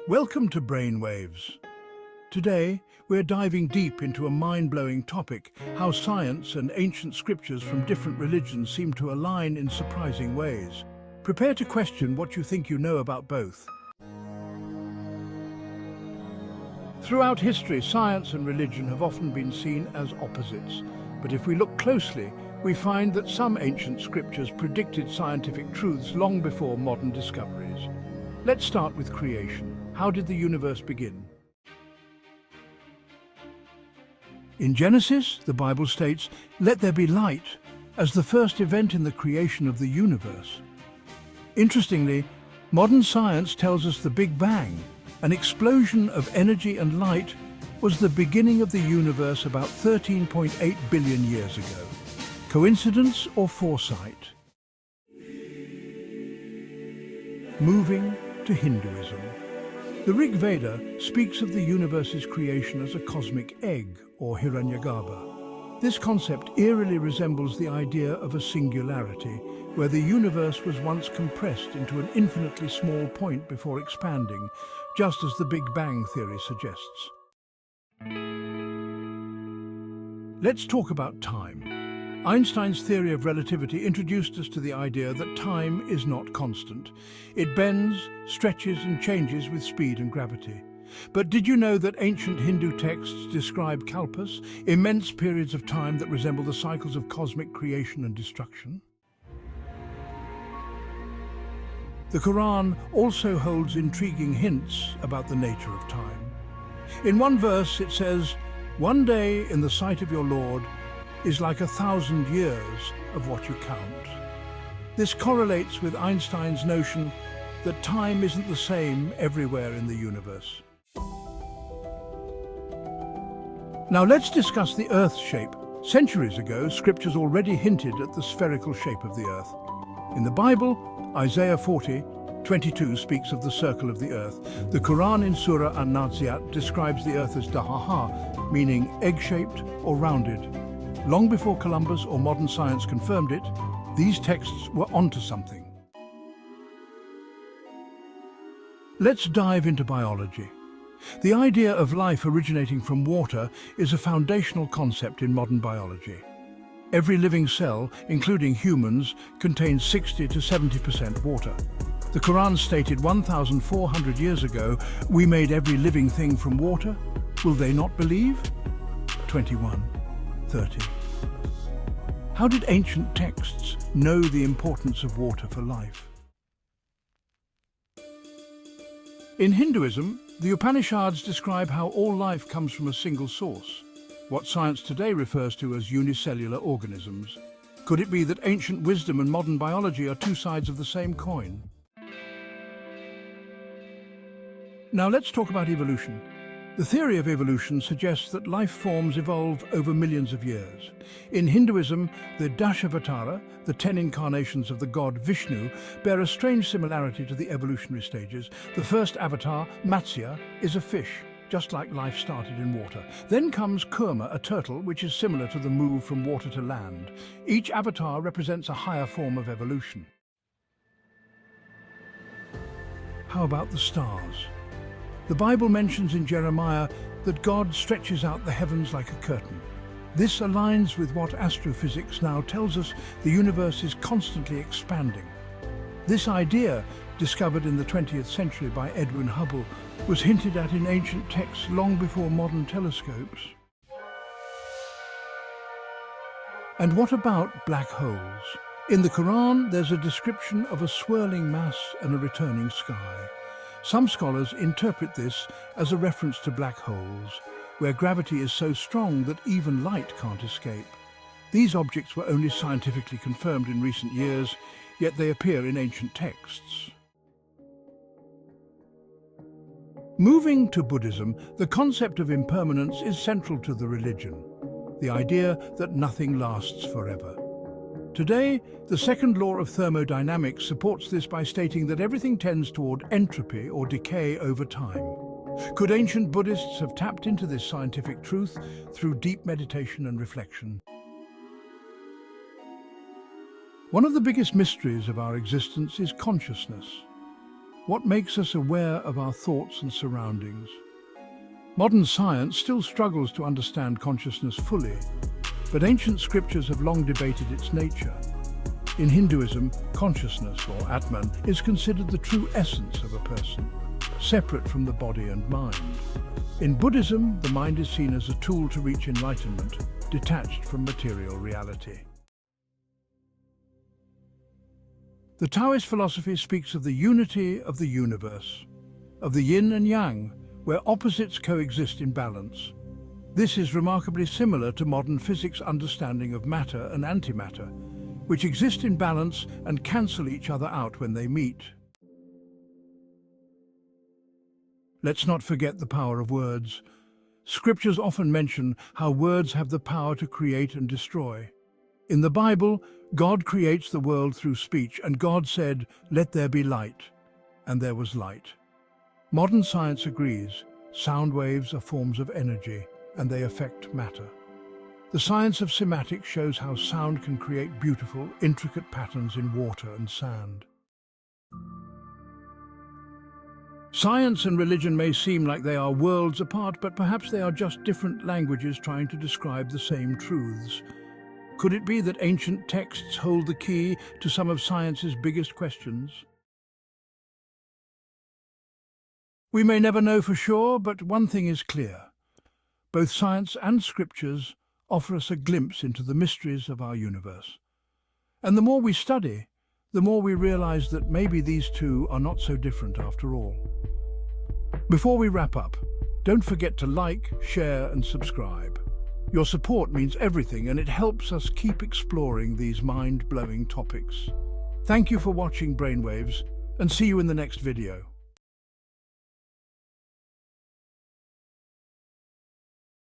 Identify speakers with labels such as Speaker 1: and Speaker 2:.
Speaker 1: Welcome to Brainwaves. Today, we're diving deep into a mind-blowing topic, how science and ancient scriptures from different religions seem to align in surprising ways. Prepare to question what you think you know about both. Throughout history, science and religion have often been seen as opposites. But if we look closely, we find that some ancient scriptures predicted scientific truths long before modern discoveries. Let's start with creation. How did the universe begin? In Genesis, the Bible states, "Let there be light," as the first event in the creation of the universe. Interestingly, modern science tells us the Big Bang, an explosion of energy and light, was the beginning of the universe about 13.8 billion years ago. Coincidence or foresight? Moving to Hinduism. The Rig Veda speaks of the universe's creation as a cosmic egg, or Hiranyagarbha. This concept eerily resembles the idea of a singularity, where the universe was once compressed into an infinitely small point before expanding, just as the Big Bang theory suggests. Let's talk about time. Einstein's theory of relativity introduced us to the idea that time is not constant. It bends, stretches and changes with speed and gravity. But did you know that ancient Hindu texts describe kalpas, immense periods of time that resemble the cycles of cosmic creation and destruction? The Quran also holds intriguing hints about the nature of time. In one verse it says, "One day in the sight of your Lord is like 1,000 years of what you count." This correlates with Einstein's notion that time isn't the same everywhere in the universe. Now let's discuss the Earth's shape. Centuries ago, scriptures already hinted at the spherical shape of the Earth. In the Bible, Isaiah 40:22 speaks of the circle of the Earth. The Quran in Surah An-Nazi'at describes the Earth as dahaha, meaning egg-shaped or rounded. Long before Columbus or modern science confirmed it, these texts were onto something. Let's dive into biology. The idea of life originating from water is a foundational concept in modern biology. Every living cell, including humans, contains 60 to 70% water. The Quran stated 1,400 years ago, "We made every living thing from water." Will they not believe? 21:30. How did ancient texts know the importance of water for life? In Hinduism, the Upanishads describe how all life comes from a single source, what science today refers to as unicellular organisms. Could it be that ancient wisdom and modern biology are two sides of the same coin? Now let's talk about evolution. The theory of evolution suggests that life forms evolve over millions of years. In Hinduism, the Dashavatara, the 10 incarnations of the god Vishnu, bear a strange similarity to the evolutionary stages. The first avatar, Matsya, is a fish, just like life started in water. Then comes Kurma, a turtle, which is similar to the move from water to land. Each avatar represents a higher form of evolution. How about the stars? The Bible mentions in Jeremiah that God stretches out the heavens like a curtain. This aligns with what astrophysics now tells us: the universe is constantly expanding. This idea, discovered in the 20th century by Edwin Hubble, was hinted at in ancient texts long before modern telescopes. And what about black holes? In the Quran, there's a description of a swirling mass and a returning sky. Some scholars interpret this as a reference to black holes, where gravity is so strong that even light can't escape. These objects were only scientifically confirmed in recent years, yet they appear in ancient texts. Moving to Buddhism, the concept of impermanence is central to the religion, the idea that nothing lasts forever. Today, the second law of thermodynamics supports this by stating that everything tends toward entropy or decay over time. Could ancient Buddhists have tapped into this scientific truth through deep meditation and reflection? One of the biggest mysteries of our existence is consciousness. What makes us aware of our thoughts and surroundings? Modern science still struggles to understand consciousness fully, but ancient scriptures have long debated its nature. In Hinduism, consciousness, or Atman, is considered the true essence of a person, separate from the body and mind. In Buddhism, the mind is seen as a tool to reach enlightenment, detached from material reality. The Taoist philosophy speaks of the unity of the universe, of the yin and yang, where opposites coexist in balance. This is remarkably similar to modern physics' understanding of matter and antimatter, which exist in balance and cancel each other out when they meet. Let's not forget the power of words. Scriptures often mention how words have the power to create and destroy. In the Bible, God creates the world through speech, and God said, "Let there be light," and there was light. Modern science agrees, sound waves are forms of energy, and they affect matter. The science of sematics shows how sound can create beautiful, intricate patterns in water and sand. Science and religion may seem like they are worlds apart, but perhaps they are just different languages trying to describe the same truths. Could it be that ancient texts hold the key to some of science's biggest questions? We may never know for sure, but one thing is clear. Both science and scriptures offer us a glimpse into the mysteries of our universe. And the more we study, the more we realize that maybe these two are not so different after all. Before we wrap up, don't forget to like, share, and subscribe. Your support means everything, and it helps us keep exploring these mind-blowing topics. Thank you for watching Brainwaves, and see you in the next video.